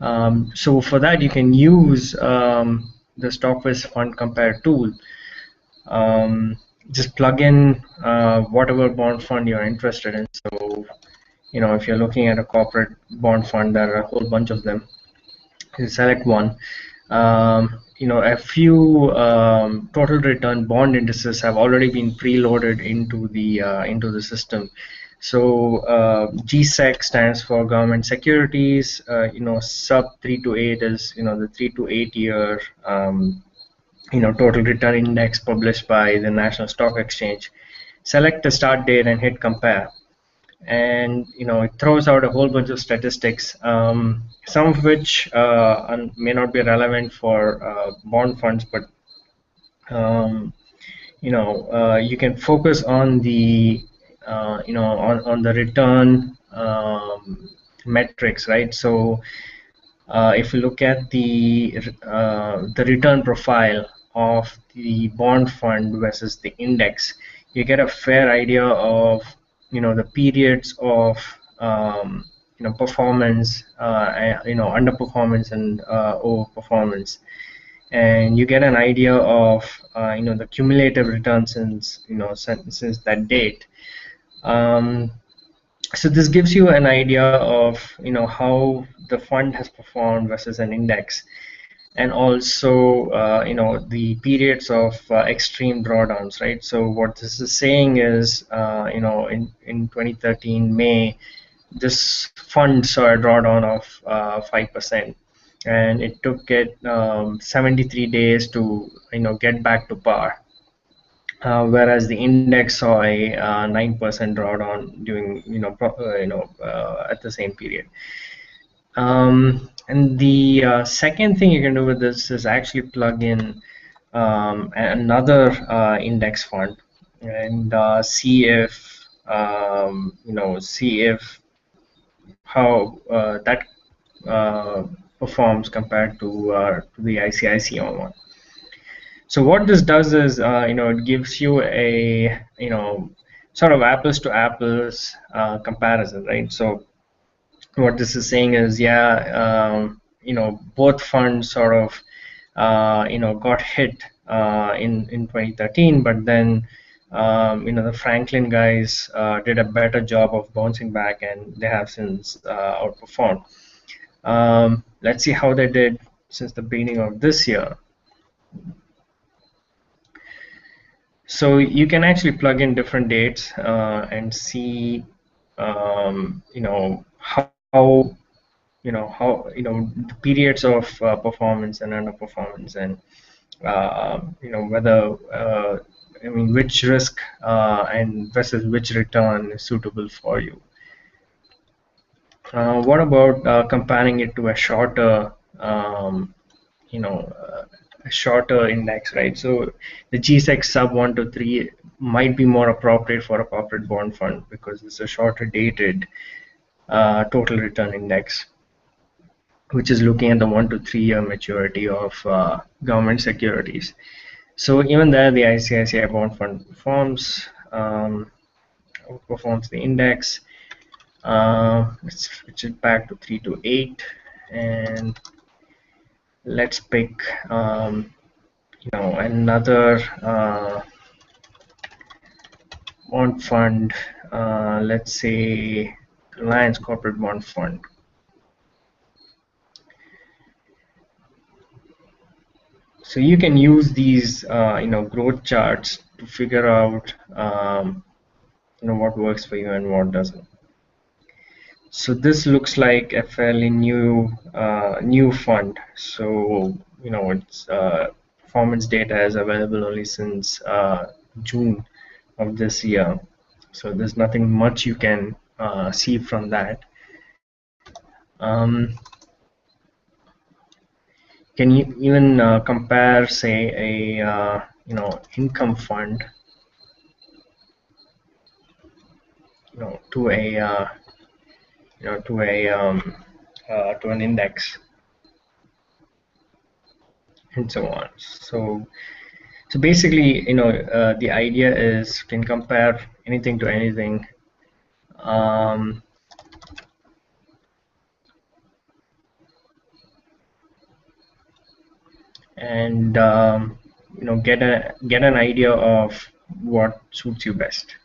So for that, you can use the StockViz FundCompare tool. Just plug in whatever bond fund you're interested in. So, if you're looking at a corporate bond fund, there are a whole bunch of them. You select one. A few total return bond indices have already been preloaded into the system. So GSEC stands for government securities. Sub 3 to 8 is the 3 to 8 year total return index published by the National Stock Exchange. Select the start date and hit compare, and it throws out a whole bunch of statistics, some of which may not be relevant for bond funds, but you can focus on the on the return metrics, right? So if you look at the return profile of the bond fund versus the index, you get a fair idea of the periods of performance, underperformance and overperformance, and you get an idea of the cumulative return since since that date. So this gives you an idea of how the fund has performed versus an index, and also the periods of extreme drawdowns, right? So what this is saying is in 2013 May, this fund saw a drawdown of 5%, and it took it 73 days to get back to par. Whereas the index saw a 9% drawdown during at the same period. And the second thing you can do with this is actually plug in another index fund and see if how that performs compared to the ICICI one. So what this does is, it gives you a, sort of apples to apples comparison, right? So what this is saying is, both funds sort of, got hit in 2013, but then, the Franklin guys did a better job of bouncing back, and they have since outperformed. Let's see how they did since the beginning of this year. So you can actually plug in different dates and see, how the periods of performance and underperformance, and whether which risk and versus which return is suitable for you. What about comparing it to a shorter, a shorter index, right? So the GSEC sub 1 to 3 might be more appropriate for a corporate bond fund because it's a shorter dated total return index, which is looking at the 1 to 3 year maturity of government securities. So even there, the ICICI bond fund performs the index. Let's switch it back to 3 to 8, and let's pick another bond fund, let's say Reliance Corporate Bond Fund. So you can use these growth charts to figure out what works for you and what doesn't. So this looks like a fairly new fund. So its performance data is available only since June of this year. So there's nothing much you can see from that. Can you even compare, say, a income fund, to a to an index, and so on. So basically, the idea is you can compare anything to anything. and get an idea of what suits you best.